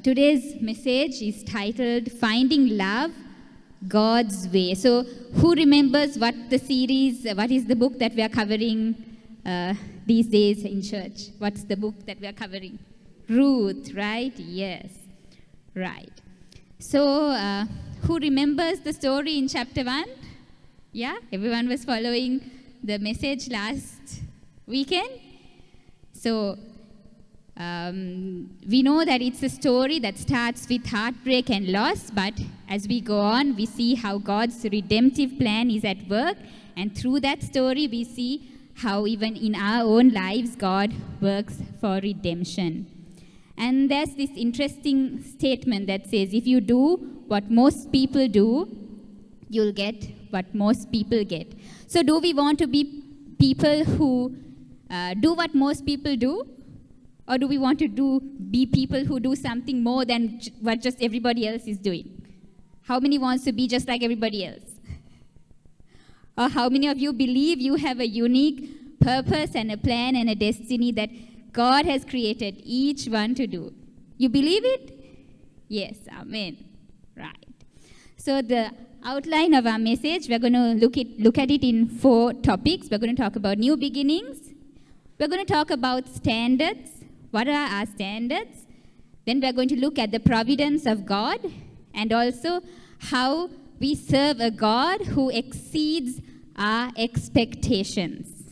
Today's message is titled Finding Love God's Way. So, who remembers what is the book that we are covering these days in church? What's the book that we are covering? Ruth, right? Yes, right. So, who remembers the story in chapter 1? Yeah, everyone was following the message last weekend. So, we know that it's a story that starts with heartbreak and loss, but as we go on, we see how God's redemptive plan is at work, and through that story, we see how even in our own lives, God works for redemption. And there's this interesting statement that says, if you do what most people do, you'll get what most people get. So do we want to be people who do what most people do? Or do we want to be people who do something more than what just everybody else is doing? How many wants to be just like everybody else? Or how many of you believe you have a unique purpose and a plan and a destiny that God has created each one to do? You believe it? Yes, amen. Right. So the outline of our message, we're going to look at it in 4 topics. We're going to talk about new beginnings. We're going to talk about standards. What are our standards? Then we're going to look at the providence of God and also how we serve a God who exceeds our expectations.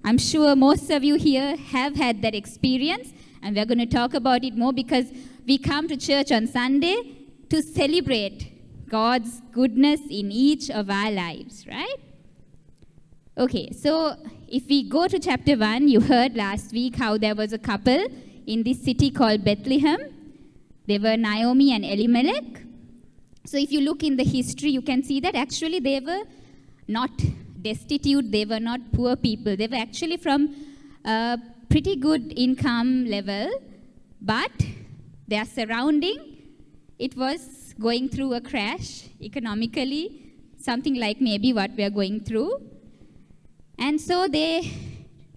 I'm sure most of you here have had that experience, and we're going to talk about it more because we come to church on Sunday to celebrate God's goodness in each of our lives, right? Okay, so if we go to chapter 1, you heard last week how there was a couple in this city called Bethlehem. They were Naomi and Elimelech. So if you look in the history, you can see that actually they were not destitute, they were not poor people. They were actually from a pretty good income level, but their surrounding, it was going through a crash economically, something like maybe what we are going through. And so they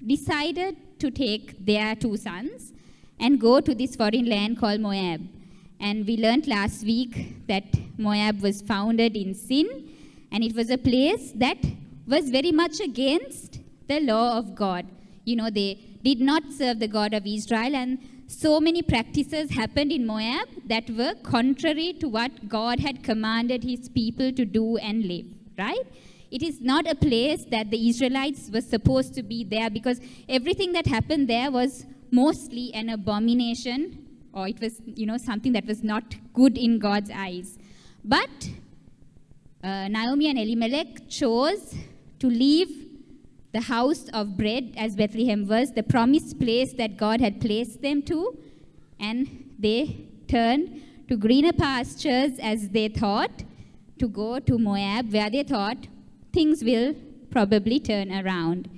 decided to take their 2 sons and go to this foreign land called Moab. And we learned last week that Moab was founded in sin, and it was a place that was very much against the law of God. You know, they did not serve the God of Israel, and so many practices happened in Moab that were contrary to what God had commanded his people to do and live, right? It is not a place that the Israelites were supposed to be there because everything that happened there was mostly an abomination, or it was, something that was not good in God's eyes. But Naomi and Elimelech chose to leave the house of bread, as Bethlehem was, the promised place that God had placed them to, and they turned to greener pastures, as they thought, to go to Moab, where they thought things will probably turn around.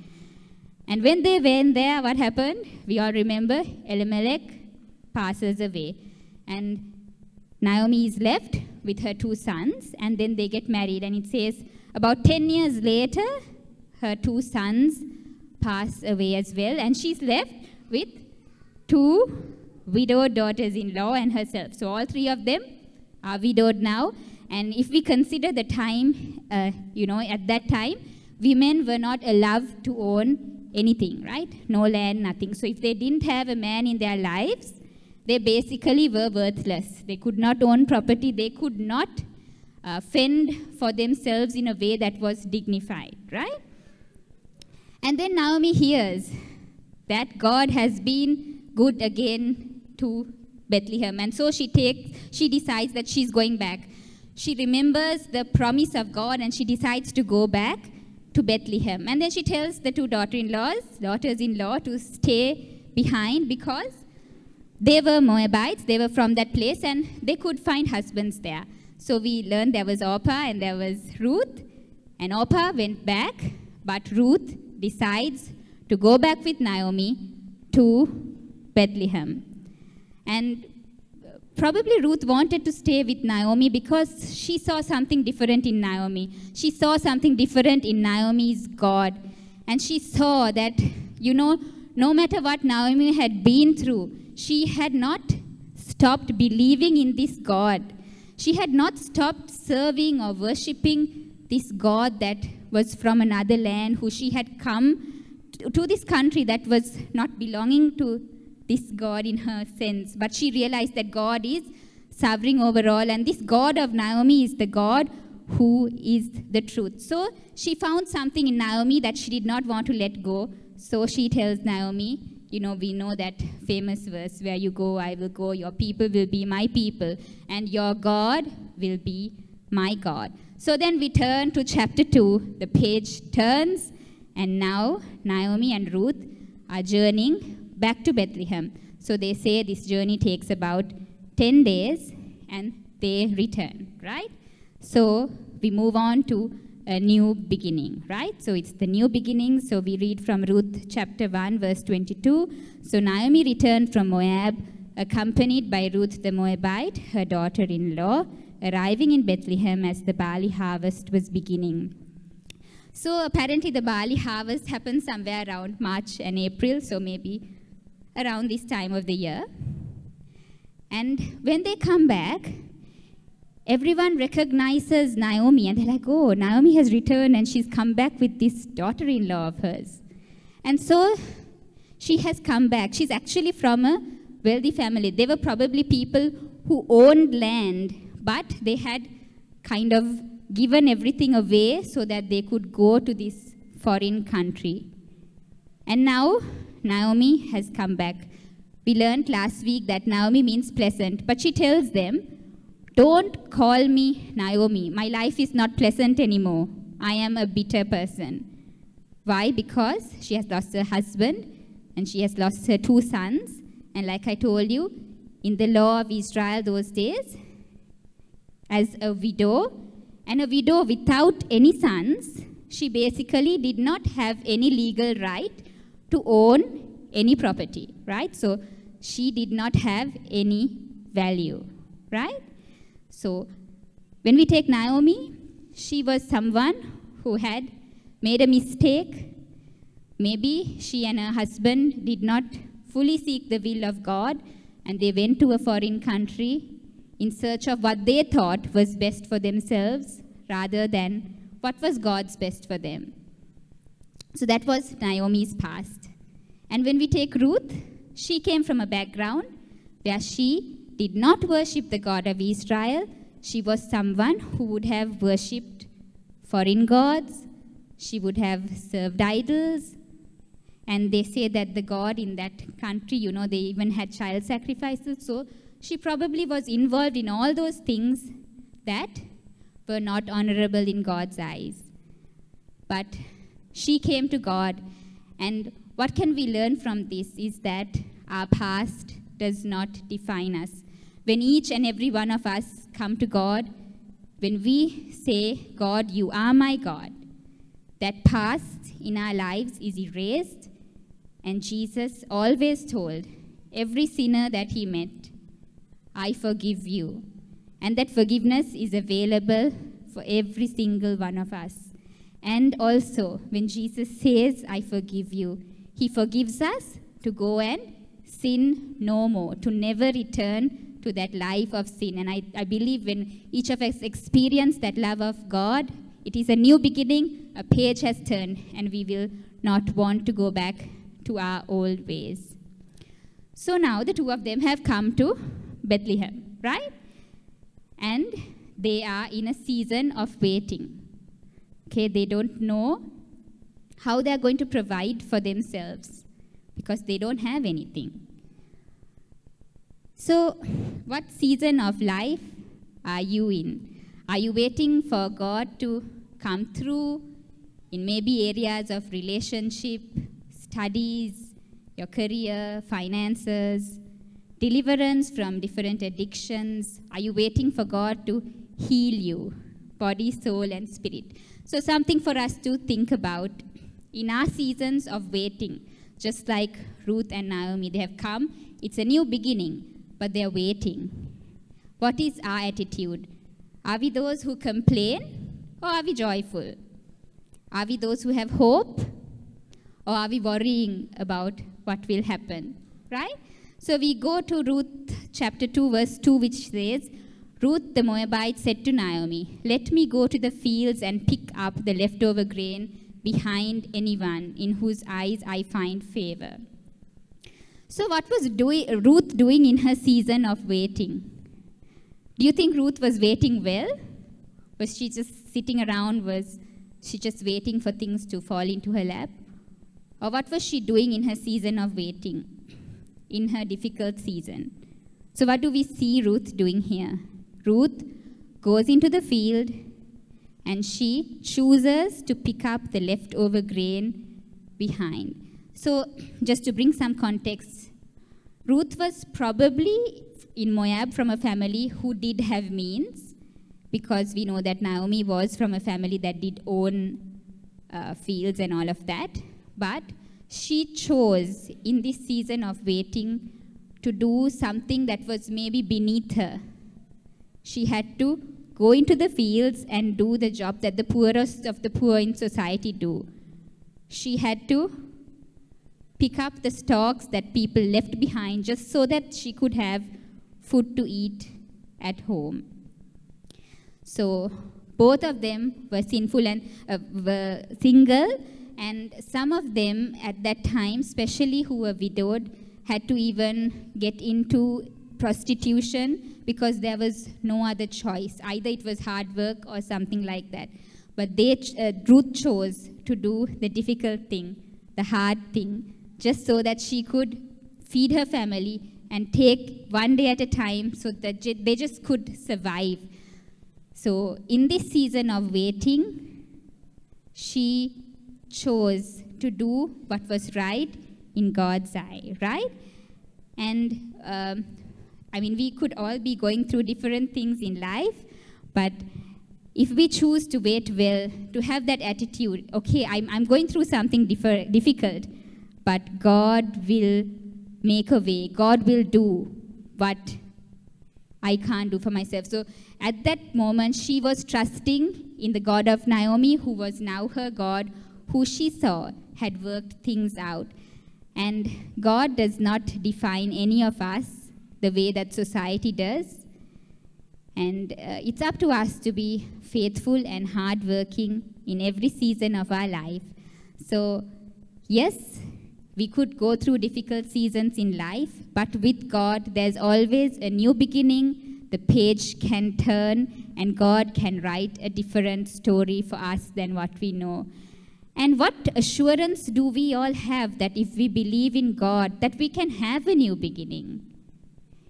And when they went there, what happened? We all remember, Elimelech passes away. And Naomi is left with her 2 sons, and then they get married. And it says, about 10 years later, her 2 sons pass away as well. And she's left with 2 widowed daughters-in-law and herself. So all 3 of them are widowed now. And if we consider the time, at that time, women were not allowed to own anything, right? No land, nothing. So if they didn't have a man in their lives, they basically were worthless. They could not own property. They could not fend for themselves in a way that was dignified, right? And then Naomi hears that God has been good again to Bethlehem. And so she decides that she's going back. She remembers the promise of God, and she decides to go back to Bethlehem. And then she tells the 2 daughters-in-law to stay behind because they were Moabites, they were from that place, and they could find husbands there. So we learned there was Orpah and there was Ruth, and Orpah went back, but Ruth decides to go back with Naomi to Bethlehem. And probably Ruth wanted to stay with Naomi because she saw something different in Naomi. She saw something different in Naomi's God. And she saw that, no matter what Naomi had been through, she had not stopped believing in this God. She had not stopped serving or worshipping this God that was from another land, who she had come to this country that was not belonging to this God in her sense. But she realized that God is sovereign over all, and this God of Naomi is the God who is the truth. So she found something in Naomi that she did not want to let go. So she tells Naomi, we know that famous verse, where you go, I will go, your people will be my people, and your God will be my God. So then we turn to chapter 2, the page turns, and now Naomi and Ruth are journeying back to Bethlehem. So they say this journey takes about 10 days, and they return, right? So we move on to a new beginning, right? So it's the new beginning. So we read from Ruth chapter 1, verse 22. So Naomi returned from Moab, accompanied by Ruth the Moabite, her daughter-in-law, arriving in Bethlehem as the barley harvest was beginning. So apparently the barley harvest happens somewhere around March and April, so maybe around this time of the year. And when they come back, everyone recognizes Naomi, and they're like, oh, Naomi has returned and she's come back with this daughter-in-law of hers. And so she has come back. She's actually from a wealthy family. They were probably people who owned land, but they had kind of given everything away so that they could go to this foreign country. And now Naomi has come back. We learned last week that Naomi means pleasant, but she tells them, don't call me Naomi. My life is not pleasant anymore. I am a bitter person. Why? Because she has lost her husband and she has lost her 2 sons. And like I told you, in the law of Israel those days, as a widow, and a widow without any sons, she basically did not have any legal right to own any property, right? So she did not have any value, right? So when we take Naomi, she was someone who had made a mistake. Maybe she and her husband did not fully seek the will of God, and they went to a foreign country in search of what they thought was best for themselves rather than what was God's best for them. So that was Naomi's past. And when we take Ruth, she came from a background where she did not worship the God of Israel. She was someone who would have worshipped foreign gods. She would have served idols. And they say that the God in that country, they even had child sacrifices. So she probably was involved in all those things that were not honorable in God's eyes. But she came to God. And what can we learn from this is that our past does not define us. When each and every one of us come to God, when we say, God, you are my God, that past in our lives is erased. And Jesus always told every sinner that he met, I forgive you. And that forgiveness is available for every single one of us. And also, when Jesus says, I forgive you, he forgives us to go and sin no more, to never return to that life of sin. And I believe when each of us experience that love of God, it is a new beginning, a page has turned, and we will not want to go back to our old ways. So now the 2 of them have come to Bethlehem, right? And they are in a season of waiting. Okay, they don't know how they are going to provide for themselves because they don't have anything. So, what season of life are you in? Are you waiting for God to come through in maybe areas of relationship, studies, your career, finances, deliverance from different addictions? Are you waiting for God to heal you, body, soul, and spirit? So something for us to think about in our seasons of waiting. Just like Ruth and Naomi, they have come. It's a new beginning, but they're waiting. What is our attitude? Are we those who complain, or are we joyful? Are we those who have hope, or are we worrying about what will happen, right? So we go to Ruth chapter 2, verse 2, which says, Ruth the Moabite said to Naomi, "Let me go to the fields and pick up the leftover grain behind anyone in whose eyes I find favor." So what was Ruth doing in her season of waiting? Do you think Ruth was waiting well? Was she just sitting around? Was she just waiting for things to fall into her lap? Or what was she doing in her season of waiting, in her difficult season? So what do we see Ruth doing here? Ruth goes into the field and she chooses to pick up the leftover grain behind. So just to bring some context, Ruth was probably in Moab from a family who did have means, because we know that Naomi was from a family that did own fields and all of that. But she chose in this season of waiting to do something that was maybe beneath her. She had to go into the fields and do the job that the poorest of the poor in society do. She had to pick up the stalks that people left behind just so that she could have food to eat at home. So both of them were sinful and were single, and some of them at that time, especially who were widowed, had to even get into prostitution because there was no other choice. Either it was hard work or something like that. But Ruth chose to do the difficult thing, the hard thing, just so that she could feed her family and take one day at a time so that they just could survive. So in this season of waiting, she chose to do what was right in God's eye, right? And we could all be going through different things in life, but if we choose to wait well, to have that attitude, okay, I'm going through something difficult, but God will make a way. God will do what I can't do for myself. So at that moment, she was trusting in the God of Naomi, who was now her God, who she saw had worked things out. And God does not define any of us the way that society does. And it's up to us to be faithful and hardworking in every season of our life. So, yes, we could go through difficult seasons in life, but with God, there's always a new beginning. The page can turn, and God can write a different story for us than what we know. And what assurance do we all have that if we believe in God, that we can have a new beginning?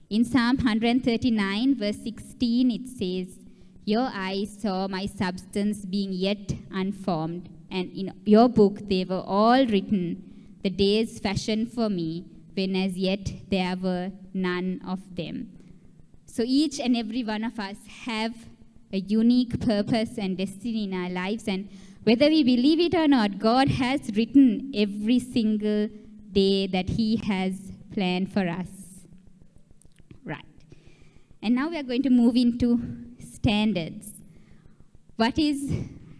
In Psalm 139, verse 16, it says, "Your eyes saw my substance being yet unformed, and in your book they were all written, the days fashioned for me, when as yet there were none of them." So each and every one of us have a unique purpose and destiny in our lives, and whether we believe it or not, God has written every single day that He has planned for us. Right. And now we are going to move into standards. What is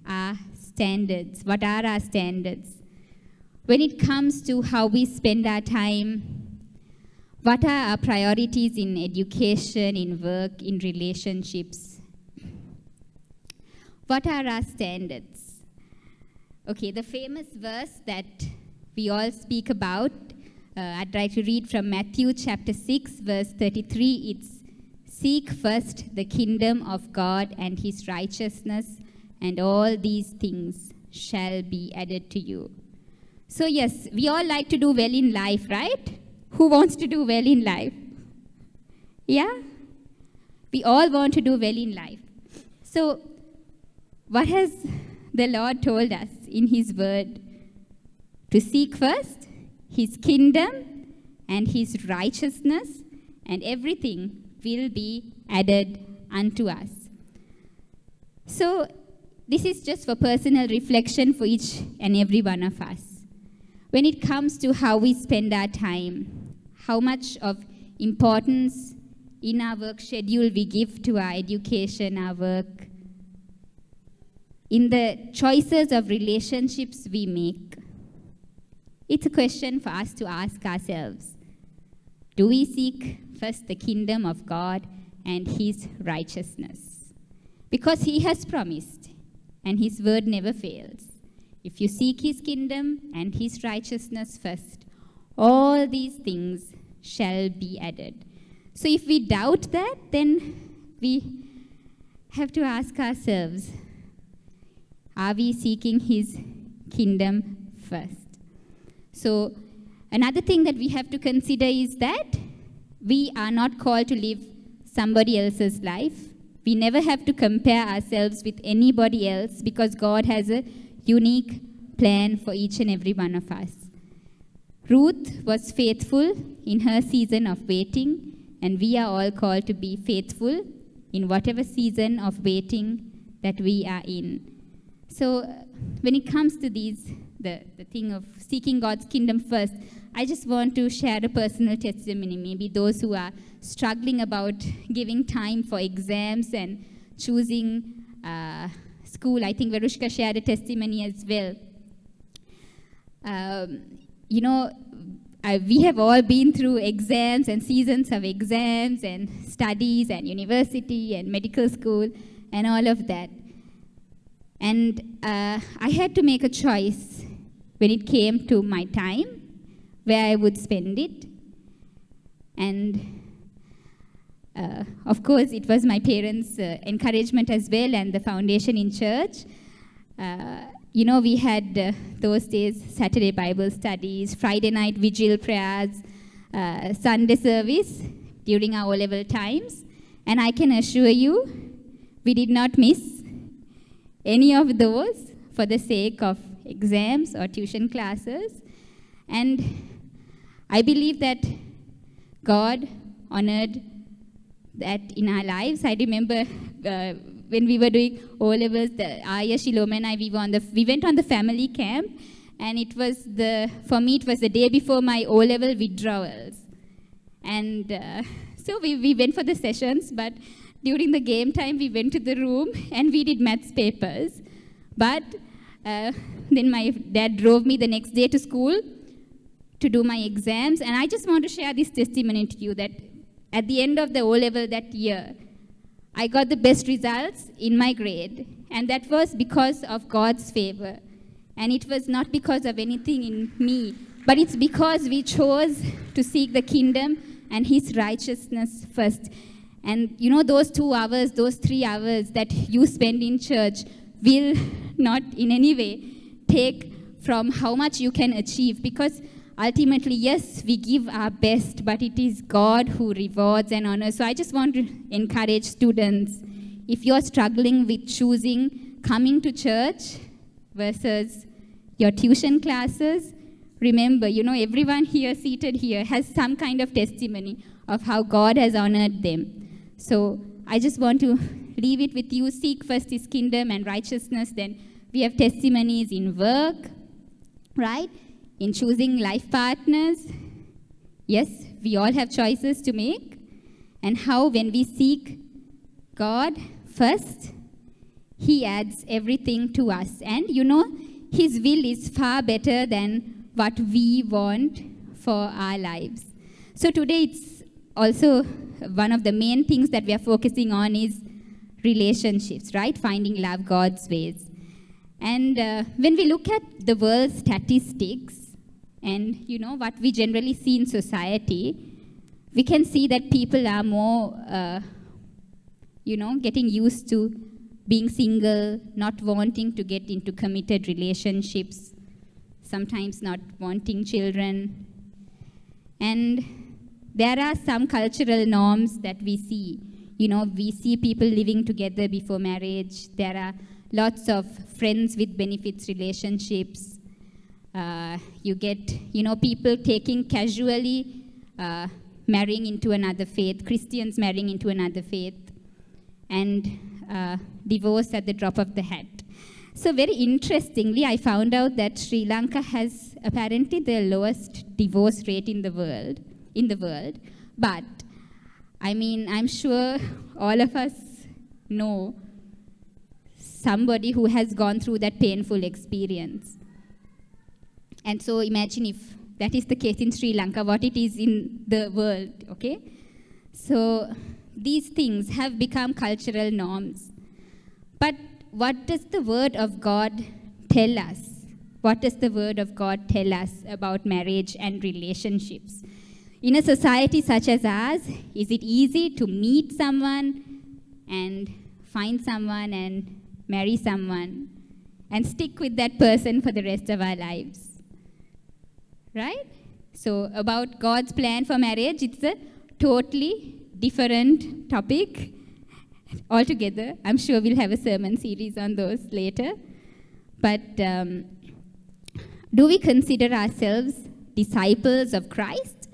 our standards? What are our standards? When it comes to how we spend our time, what are our priorities in education, in work, in relationships? What are our standards? Okay, the famous verse that we all speak about, I'd like to read from Matthew chapter 6, verse 33. It's, "Seek first the kingdom of God and His righteousness, and all these things shall be added to you." So yes, we all like to do well in life, right? Who wants to do well in life? Yeah? We all want to do well in life. So what has the Lord told us in His word? To seek first His kingdom and His righteousness, and everything will be added unto us. So this is just for personal reflection for each and every one of us. When it comes to how we spend our time, how much of importance in our work schedule we give to our education, our work, in the choices of relationships we make, it's a question for us to ask ourselves. Do we seek first the kingdom of God and his righteousness? Because he has promised, and his word never fails. If you seek his kingdom and his righteousness first, all these things shall be added. So if we doubt that, then we have to ask ourselves, are we seeking his kingdom first? So another thing that we have to consider is that we are not called to live somebody else's life. We never have to compare ourselves with anybody else because God has a unique plan for each and every one of us. Ruth was faithful in her season of waiting, and we are all called to be faithful in whatever season of waiting that we are in. So when it comes to the thing of seeking God's kingdom first, I just want to share a personal testimony. Maybe those who are struggling about giving time for exams and choosing school. I think Verushka shared a testimony as well. We have all been through exams and seasons of exams and studies and university and medical school and all of that. And I had to make a choice when it came to my time, where I would spend it. And of course, it was my parents' encouragement as well, and the foundation in church. We had those days Saturday Bible studies, Friday night vigil prayers, Sunday service during our O-level times. And I can assure you, we did not miss any of those for the sake of exams or tuition classes. And I believe that God honored that in our lives. I remember when we were doing O-levels, Aya, Shiloma and I, we went on the family camp, and for me it was the day before my O-level withdrawals. And so we went for the sessions, but during the game time we went to the room and we did maths papers. But then my dad drove me the next day to school to do my exams, and I just want to share this testimony to you that at the end of the O-level that year, I got the best results in my grade, and that was because of God's favor. And it was not because of anything in me, but it's because we chose to seek the kingdom and his righteousness first. And those 2 hours, those 3 hours that you spend in church will not in any way take from how much you can achieve, because ultimately, yes, we give our best, but it is God who rewards and honors. So I just want to encourage students, if you're struggling with choosing coming to church versus your tuition classes, remember, everyone here seated here has some kind of testimony of how God has honored them. So I just want to leave it with you. Seek first his kingdom and righteousness. Then we have testimonies in work, right? In choosing life partners. Yes, we all have choices to make. And how when we seek God first, he adds everything to us. And his will is far better than what we want for our lives. So today it's also one of the main things that we are focusing on is relationships, right? Finding love God's ways. And when we look at the world's statistics, and what we generally see in society, we can see that people are more, getting used to being single, not wanting to get into committed relationships, sometimes not wanting children. And there are some cultural norms that we see. We see people living together before marriage. There are lots of friends with benefits relationships. You get, people taking casually, marrying into another faith, Christians marrying into another faith, and divorce at the drop of the hat. So very interestingly, I found out that Sri Lanka has apparently the lowest divorce rate in the world. But, I'm sure all of us know somebody who has gone through that painful experience. And so imagine if that is the case in Sri Lanka, what it is in the world, okay? So these things have become cultural norms. But what does the Word of God tell us? What does the Word of God tell us about marriage and relationships? In a society such as ours, is it easy to meet someone and find someone and marry someone and stick with that person for the rest of our lives? Right? So about God's plan for marriage, it's a totally different topic altogether. I'm sure we'll have a sermon series on those later. But do we consider ourselves disciples of Christ,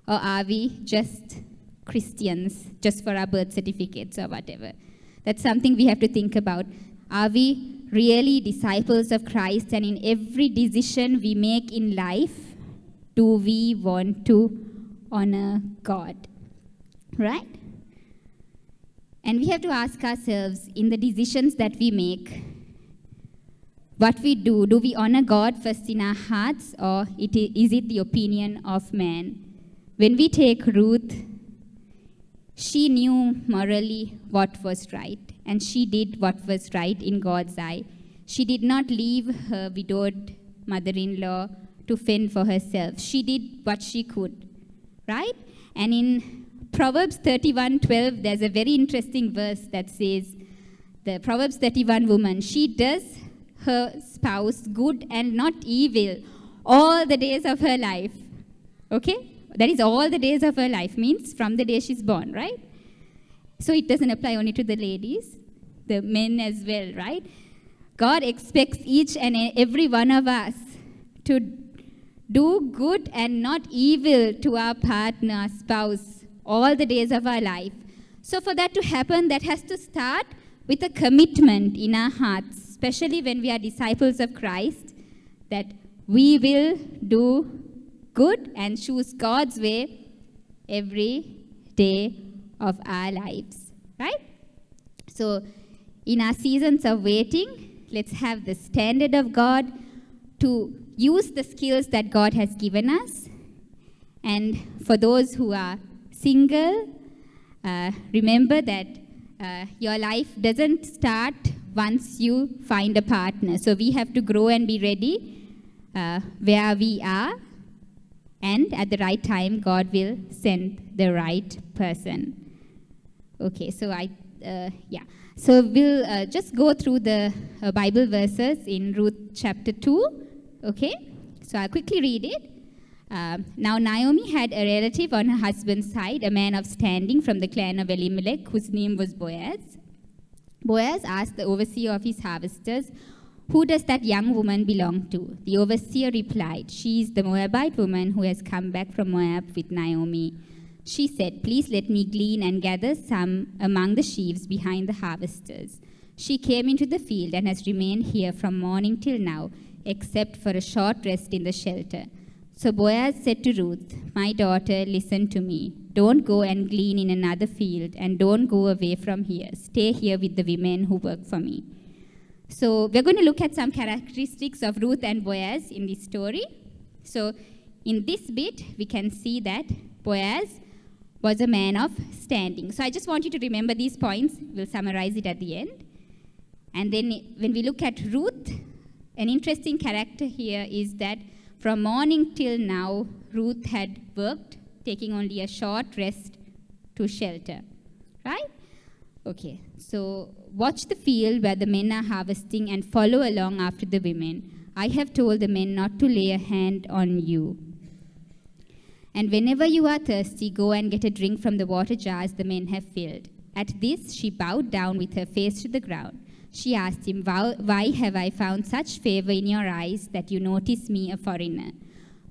or are we just Christians, just for our birth certificates or whatever? That's something we have to think about. Are we really disciples of Christ, and in every decision we make in life, do we want to honor God? Right? And we have to ask ourselves, in the decisions that we make, what we do we honor God first in our hearts, or is it the opinion of man? When we take Ruth, she knew morally what was right, and she did what was right in God's eye. She did not leave her widowed mother-in-law to fend for herself. She did what she could, right? And in Proverbs 31:12, there's a very interesting verse that says, the Proverbs 31 woman, she does her spouse good and not evil all the days of her life. Okay? That is all the days of her life, means from the day she's born, right? So it doesn't apply only to the ladies, the men as well, right? God expects each and every one of us to do good and not evil to our partner, spouse, all the days of our life. So for that to happen, that has to start with a commitment in our hearts, especially when we are disciples of Christ, that we will do good and choose God's way every day of our lives, right? So in our seasons of waiting, let's have the standard of God to use the skills that God has given us. And for those who are single, remember that your life doesn't start once you find a partner. So we have to grow and be ready where we are, and at the right time, God will send the right person. Okay, so So we'll just go through the Bible verses in Ruth chapter 2. Okay, so I'll quickly read it. Now Naomi had a relative on her husband's side, a man of standing from the clan of Elimelech, whose name was Boaz. Boaz asked the overseer of his harvesters, "Who does that young woman belong to?" The overseer replied, "She is the Moabite woman who has come back from Moab with Naomi." She said, "Please let me glean and gather some among the sheaves behind the harvesters." She came into the field and has remained here from morning till now, except for a short rest in the shelter. So Boaz said to Ruth, "My daughter, listen to me. Don't go and glean in another field, and don't go away from here. Stay here with the women who work for me." So we're going to look at some characteristics of Ruth and Boaz in this story. So in this bit, we can see that Boaz was a man of standing. So I just want you to remember these points. We'll summarize it at the end. And then when we look at Ruth, an interesting character here is that from morning till now, Ruth had worked, taking only a short rest to shelter. Right? Okay, so watch the field where the men are harvesting and follow along after the women. I have told the men not to lay a hand on you. And whenever you are thirsty, go and get a drink from the water jars the men have filled. At this, she bowed down with her face to the ground. She asked him, "Why have I found such favor in your eyes that you notice me, a foreigner?"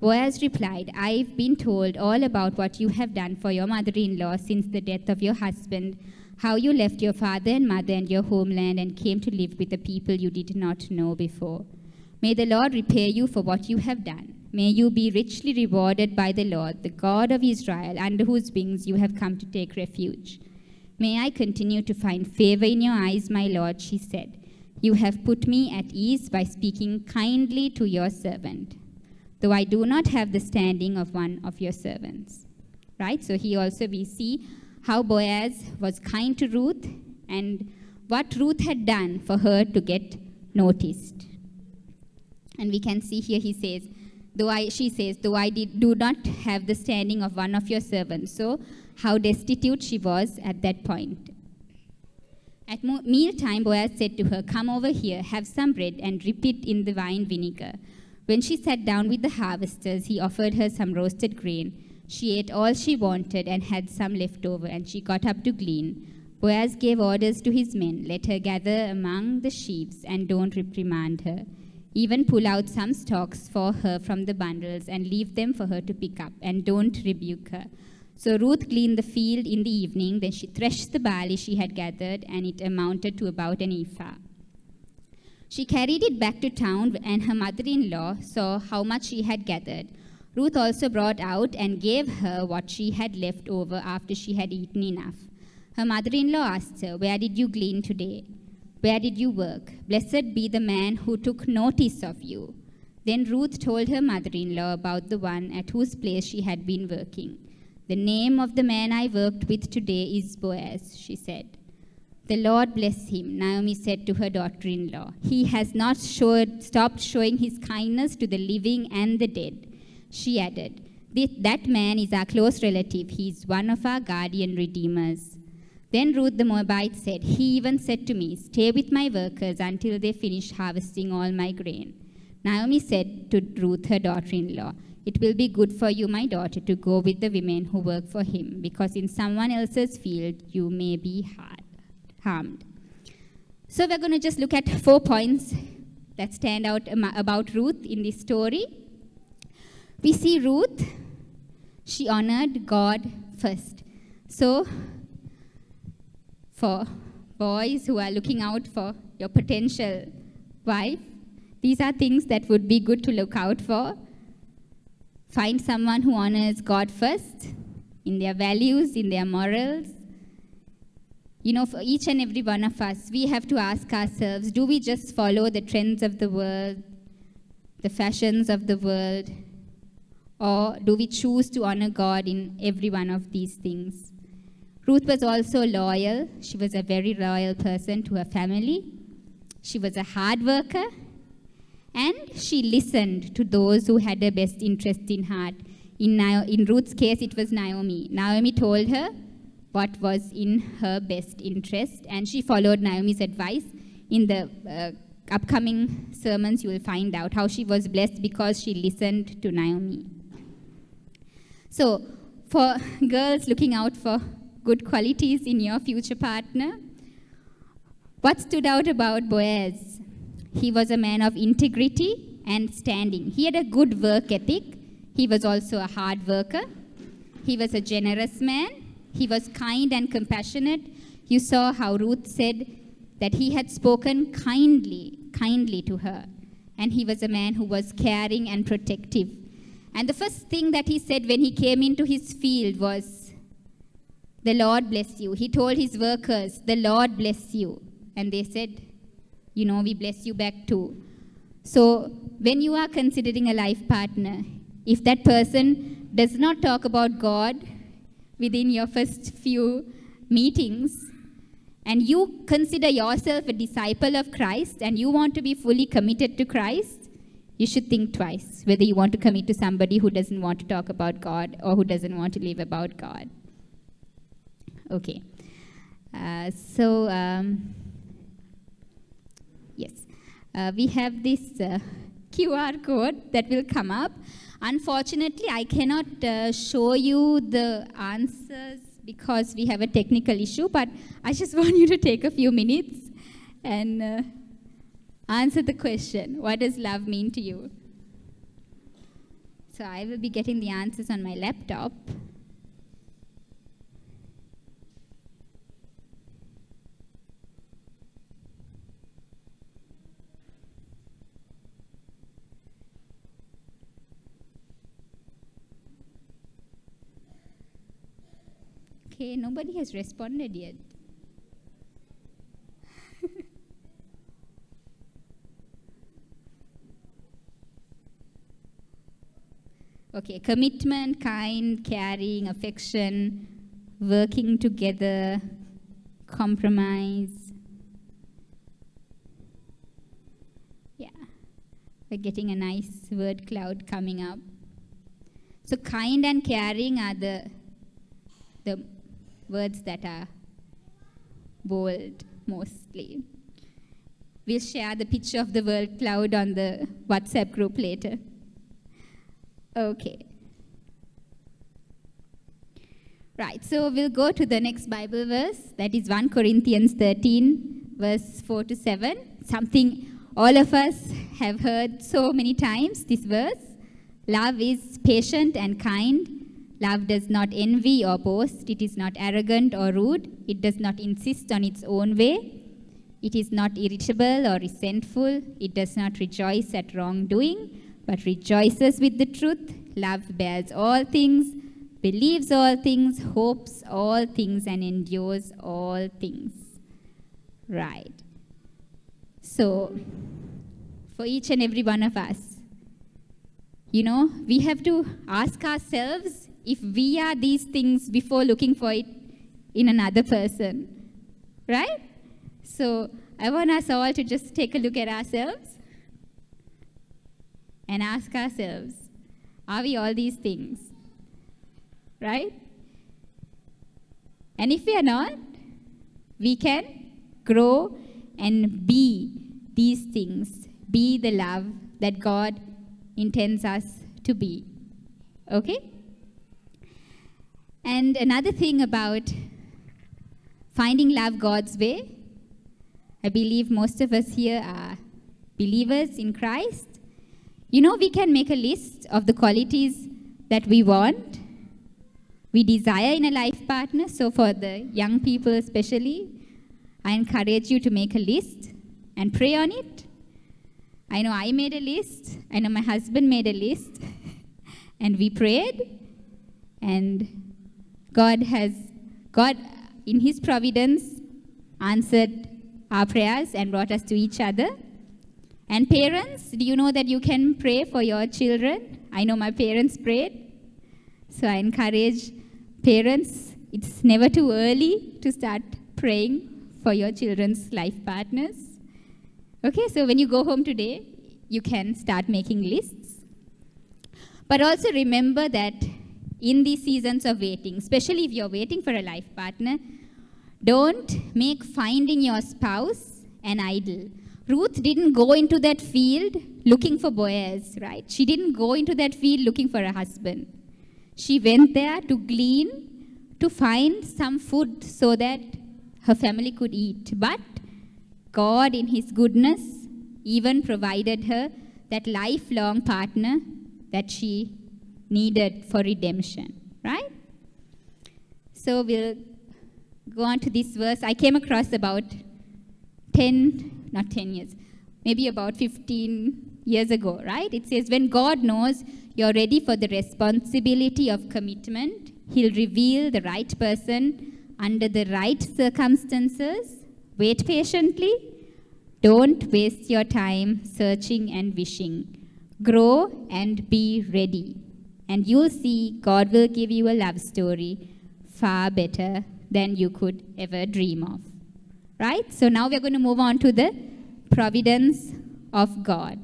Boaz replied, "I've been told all about what you have done for your mother-in-law since the death of your husband, how you left your father and mother and your homeland and came to live with a people you did not know before. May the Lord repay you for what you have done. May you be richly rewarded by the Lord, the God of Israel, under whose wings you have come to take refuge. May I continue to find favor in your eyes, my Lord," she said. "You have put me at ease by speaking kindly to your servant." though I do not have the standing of one of your servants. Right? So here also we see how Boaz was kind to Ruth and what Ruth had done for her to get noticed. And we can see here he says, she says, though I do not have the standing of one of your servants. So how destitute she was at that point. At mealtime, Boaz said to her, come over here, have some bread and dip it in the wine vinegar. When she sat down with the harvesters, he offered her some roasted grain. She ate all she wanted and had some left over, and she got up to glean. Boaz gave orders to his men, let her gather among the sheaves and don't reprimand her. Even pull out some stalks for her from the bundles and leave them for her to pick up, and don't rebuke her. So Ruth gleaned the field in the evening. Then she threshed the barley she had gathered, and it amounted to about an ephah. She carried it back to town, and her mother-in-law saw how much she had gathered. Ruth also brought out and gave her what she had left over after she had eaten enough. Her mother-in-law asked her, where did you glean today? Where did you work? Blessed be the man who took notice of you. Then Ruth told her mother-in-law about the one at whose place she had been working. The name of the man I worked with today is Boaz, she said. The Lord bless him, Naomi said to her daughter-in-law. He has not stopped showing his kindness to the living and the dead. She added, that man is our close relative. He is one of our guardian redeemers. Then Ruth the Moabite said, he even said to me, stay with my workers until they finish harvesting all my grain. Naomi said to Ruth, her daughter-in-law, it will be good for you, my daughter, to go with the women who work for him, because in someone else's field you may be harmed. So we're going to just look at 4 points that stand out about Ruth in this story. We see Ruth, she honored God first. So for boys who are looking out for your potential wife, these are things that would be good to look out for. Find someone who honors God first in their values, in their morals. You know, for each and every one of us, we have to ask ourselves, do we just follow the trends of the world, the fashions of the world, or do we choose to honor God in every one of these things? Ruth was also loyal. She was a very loyal person to her family. She was a hard worker. And she listened to those who had her best interest in heart. In Ruth's case, it was Naomi. Naomi told her what was in her best interest, and she followed Naomi's advice. In the upcoming sermons, you will find out how she was blessed because she listened to Naomi. So, for girls looking out for good qualities in your future partner, what stood out about Boaz? He was a man of integrity and standing. He had a good work ethic. He was also a hard worker. He was a generous man. He was kind and compassionate. You saw how Ruth said that he had spoken kindly to her. And he was a man who was caring and protective. And the first thing that he said when he came into his field was, the Lord bless you. He told his workers, the Lord bless you. And they said, you know, we bless you back too. So when you are considering a life partner, if that person does not talk about God within your first few meetings, and you consider yourself a disciple of Christ and you want to be fully committed to Christ, you should think twice whether you want to commit to somebody who doesn't want to talk about God or who doesn't want to live about God. Okay. Yes. We have this QR code that will come up. Unfortunately, I cannot show you the answers because we have a technical issue, but I just want you to take a few minutes and answer the question, what does love mean to you? So I will be getting the answers on my laptop. Okay, nobody has responded yet. Okay, commitment, kind, caring, affection, working together, compromise. Yeah, we're getting a nice word cloud coming up. So kind and caring are the words that are bold mostly. We'll share the picture of the word cloud on the WhatsApp group later. Okay. Right, so we'll go to the next Bible verse. That is 1 Corinthians 13, verse 4 to 7. Something all of us have heard so many times, this verse. Love is patient and kind. Love does not envy or boast. It is not arrogant or rude. It does not insist on its own way. It is not irritable or resentful. It does not rejoice at wrongdoing, but rejoices with the truth. Love bears all things, believes all things, hopes all things, and endures all things. Right. So, for each and every one of us, we have to ask ourselves if we are these things before looking for it in another person. Right? So, I want us all to just take a look at ourselves and ask ourselves, are we all these things? Right? And if we are not, we can grow and be these things, be the love that God intends us to be. Okay? And another thing about finding love God's way, I believe most of us here are believers in Christ. We can make a list of the qualities that we want, we desire in a life partner. So for the young people especially, I encourage you to make a list and pray on it. I know I made a list. I know my husband made a list. And we prayed. And God in His providence answered our prayers and brought us to each other. And parents, do you know that you can pray for your children? I know my parents prayed. So I encourage parents, it's never too early to start praying for your children's life partners. Okay, so when you go home today, you can start making lists. But also remember that in these seasons of waiting, especially if you're waiting for a life partner, don't make finding your spouse an idol. Ruth didn't go into that field looking for Boaz, right? She didn't go into that field looking for a husband. She went there to glean, to find some food so that her family could eat. But God, in His goodness, even provided her that lifelong partner that she needed for redemption, right? So we'll go on to this verse. I came across about 15 years ago, right? It says, when God knows you're ready for the responsibility of commitment, He'll reveal the right person under the right circumstances. Wait patiently. Don't waste your time searching and wishing. Grow and be ready. And you'll see God will give you a love story far better than you could ever dream of. Right? So now we're going to move on to the providence of God.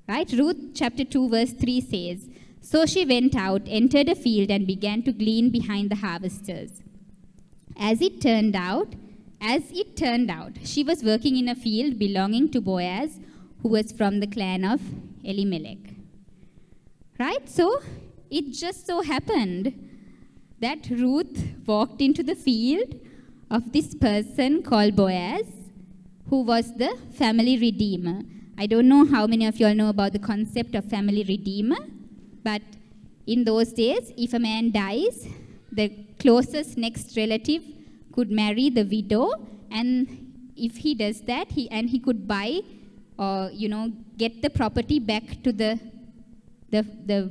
Right? Ruth chapter 2 verse 3 says, so she went out, entered a field, and began to glean behind the harvesters. As it turned out, she was working in a field belonging to Boaz, who was from the clan of Elimelech. Right? So it just so happened that Ruth walked into the field of this person called Boaz, who was the family redeemer. I don't know how many of you all know about the concept of family redeemer, but in those days, if a man dies, the closest next relative could marry the widow, and if he does that, he could buy or get the property back to the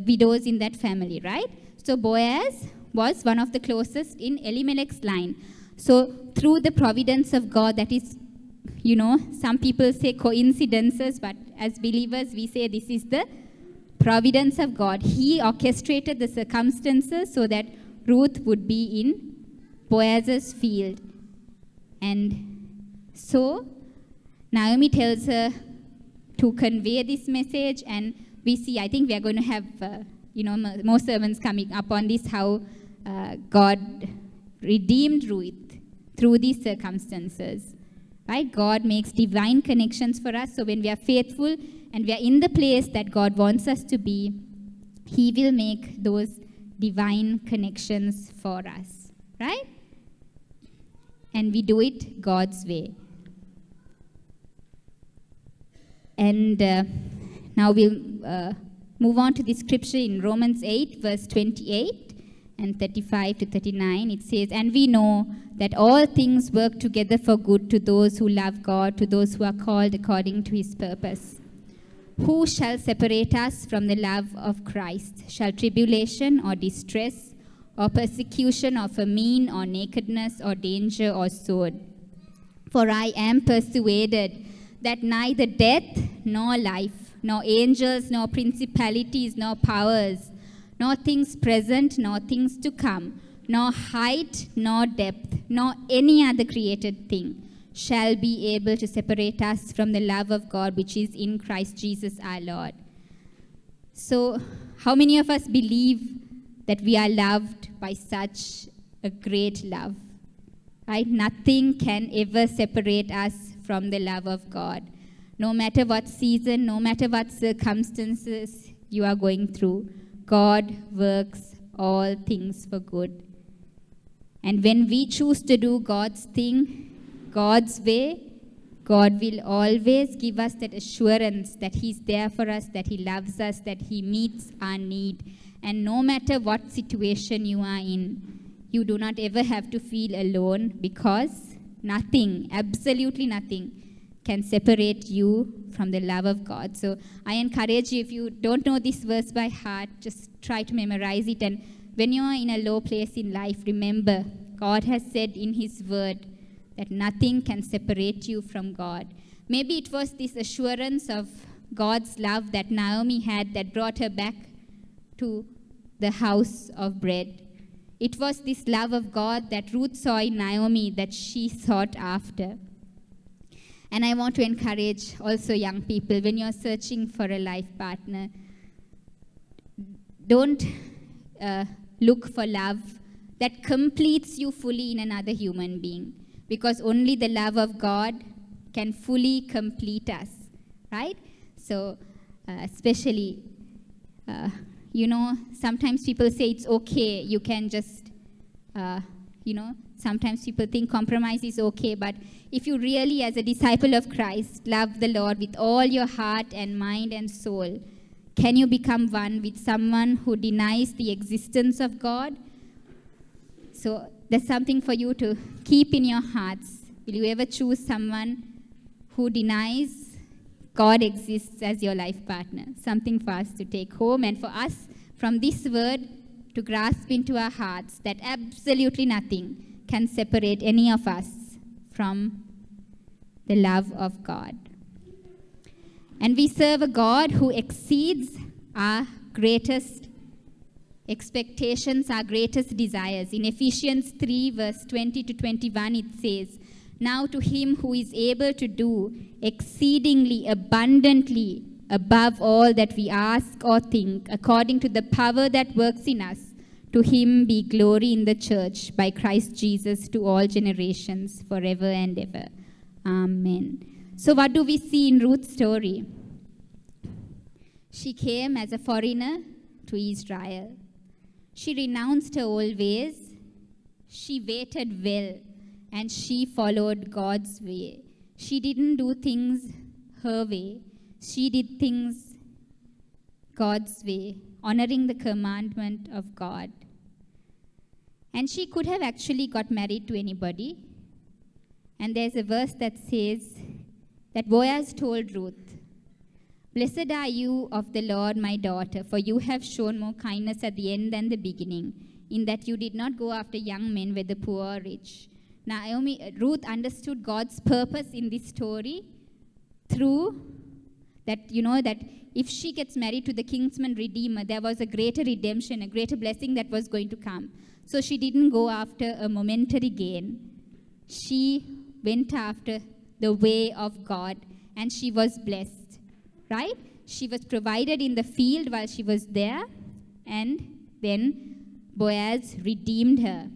widows in that family, right? So Boaz was one of the closest in Elimelech's line. So through the providence of God, that is, some people say coincidences, but as believers we say this is the providence of God, He orchestrated the circumstances so that Ruth would be in Boaz's field. And so Naomi tells her to convey this message, and we see, I think we are going to have, more sermons coming up on this, how God redeemed Ruth through these circumstances. Right? God makes divine connections for us. So when we are faithful and we are in the place that God wants us to be, He will make those divine connections for us. Right? And we do it God's way. And now we'll move on to the scripture in Romans 8, verse 28 and 35 to 39. It says, "And we know that all things work together for good to those who love God, to those who are called according to His purpose. Who shall separate us from the love of Christ? Shall tribulation or distress or persecution or famine or nakedness or danger or sword? For I am persuaded that neither death nor life, nor angels, nor principalities, nor powers, nor things present, nor things to come, nor height, nor depth, nor any other created thing shall be able to separate us from the love of God which is in Christ Jesus our Lord." So, how many of us believe that we are loved by such a great love? Right? Nothing can ever separate us from the love of God. No matter what season, no matter what circumstances you are going through, God works all things for good. And when we choose to do God's thing, God's way, God will always give us that assurance that He's there for us, that He loves us, that He meets our need. And no matter what situation you are in, you do not ever have to feel alone, because nothing, absolutely nothing, can separate you from the love of God. So I encourage you, if you don't know this verse by heart, just try to memorize it. And when you are in a low place in life, remember, God has said in His word that nothing can separate you from God. Maybe it was this assurance of God's love that Naomi had that brought her back to the house of bread. It was this love of God that Ruth saw in Naomi that she sought after. And I want to encourage also young people, when you're searching for a life partner, don't look for love that completes you fully in another human being, because only the love of God can fully complete us, right? So especially, sometimes people say it's okay, you can just, sometimes people think compromise is okay, but if you really, as a disciple of Christ, love the Lord with all your heart and mind and soul, can you become one with someone who denies the existence of God? So there's something for you to keep in your hearts. Will you ever choose someone who denies God exists as your life partner? Something for us to take home, and for us from this word to grasp into our hearts that absolutely nothing can separate any of us from the love of God. And we serve a God who exceeds our greatest expectations, our greatest desires. In Ephesians 3, verse 20 to 21, it says, "Now to Him who is able to do exceedingly abundantly above all that we ask or think, according to the power that works in us, to Him be glory in the church by Christ Jesus to all generations, forever and ever. Amen." So what do we see in Ruth's story? She came as a foreigner to Israel. She renounced her old ways. She waited well, and she followed God's way. She didn't do things her way. She did things God's way, honoring the commandment of God. And she could have actually got married to anybody. And there's a verse that says that Boaz told Ruth, "Blessed are you of the Lord, my daughter, for you have shown more kindness at the end than the beginning, in that you did not go after young men, whether poor or rich." Ruth understood God's purpose in this story through That, that if she gets married to the kinsman redeemer, there was a greater redemption, a greater blessing that was going to come. So she didn't go after a momentary gain. She went after the way of God, and she was blessed, right? She was provided in the field while she was there, and then Boaz redeemed her.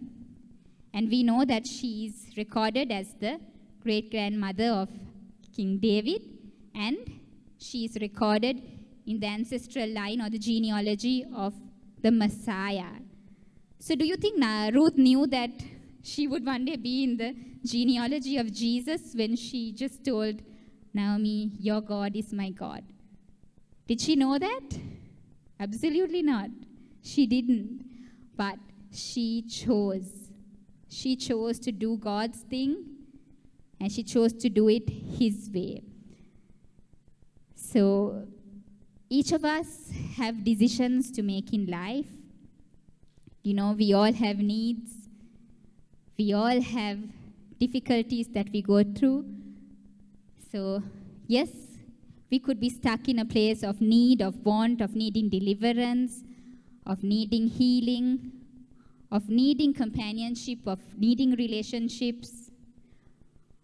And we know that she is recorded as the great-grandmother of King David, and she is recorded in the ancestral line or the genealogy of the Messiah. So do you think Ruth knew that she would one day be in the genealogy of Jesus when she just told Naomi, your God is my God? Did she know that? Absolutely not. She didn't. But she chose. She chose to do God's thing, and she chose to do it His way. So each of us have decisions to make in life. We all have needs. We all have difficulties that we go through. So, yes, we could be stuck in a place of need, of want, of needing deliverance, of needing healing, of needing companionship, of needing relationships,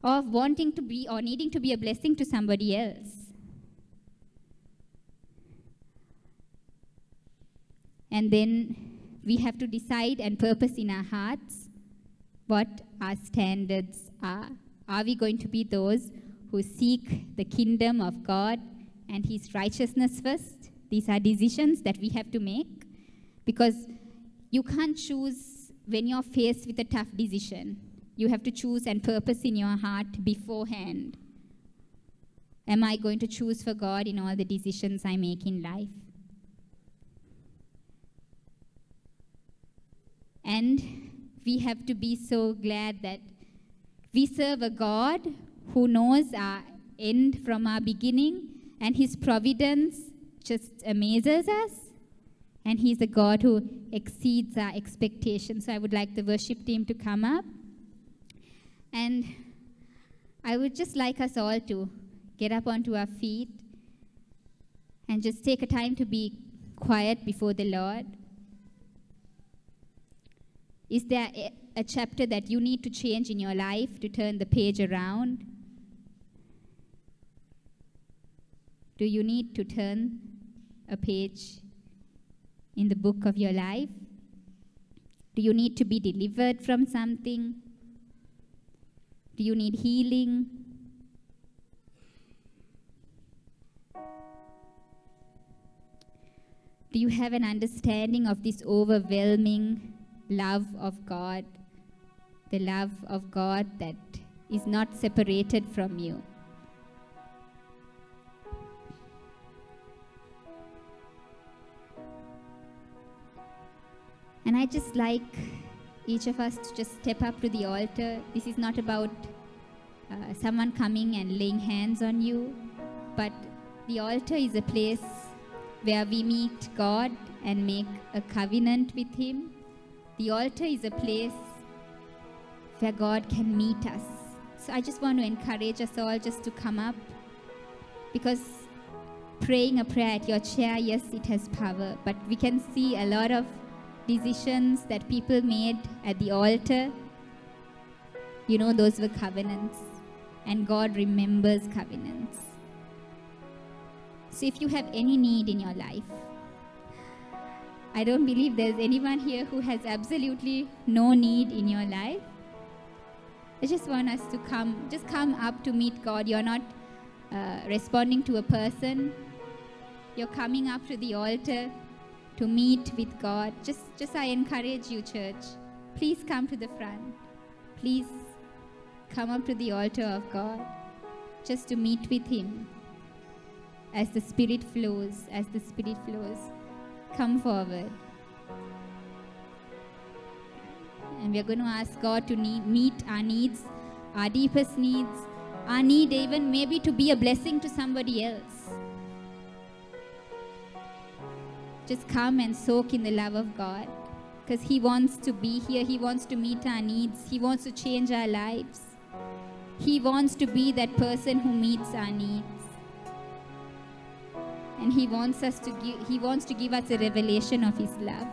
of wanting to be or needing to be a blessing to somebody else. And then we have to decide and purpose in our hearts what our standards are. Are we going to be those who seek the kingdom of God and His righteousness first? These are decisions that we have to make, because you can't choose when you're faced with a tough decision. You have to choose and purpose in your heart beforehand. Am I going to choose for God in all the decisions I make in life? And we have to be so glad that we serve a God who knows our end from our beginning, and His providence just amazes us. And He's a God who exceeds our expectations. So I would like the worship team to come up. And I would just like us all to get up onto our feet and just take a time to be quiet before the Lord. Is there a chapter that you need to change in your life to turn the page around? Do you need to turn a page in the book of your life? Do you need to be delivered from something? Do you need healing? Do you have an understanding of this overwhelming love of God, the love of God that is not separated from you? And I just like each of us to just step up to the altar. This is not about someone coming and laying hands on you, but the altar is a place where we meet God and make a covenant with Him. The altar is a place where God can meet us. So I just want to encourage us all just to come up, because praying a prayer at your chair, yes, it has power, but we can see a lot of decisions that people made at the altar. Those were covenants, and God remembers covenants. So if you have any need in your life, I don't believe there's anyone here who has absolutely no need in your life. I just want us to come up to meet God. You're not responding to a person. You're coming up to the altar to meet with God. Just I encourage you, church. Please come to the front. Please come up to the altar of God just to meet with Him. As the Spirit flows, come forward. And we're going to ask God to meet our needs, our deepest needs, our need even maybe to be a blessing to somebody else. Just come and soak in the love of God, because He wants to be here. He wants to meet our needs. He wants to change our lives. He wants to be that person who meets our needs. and He wants to give us a revelation of His love.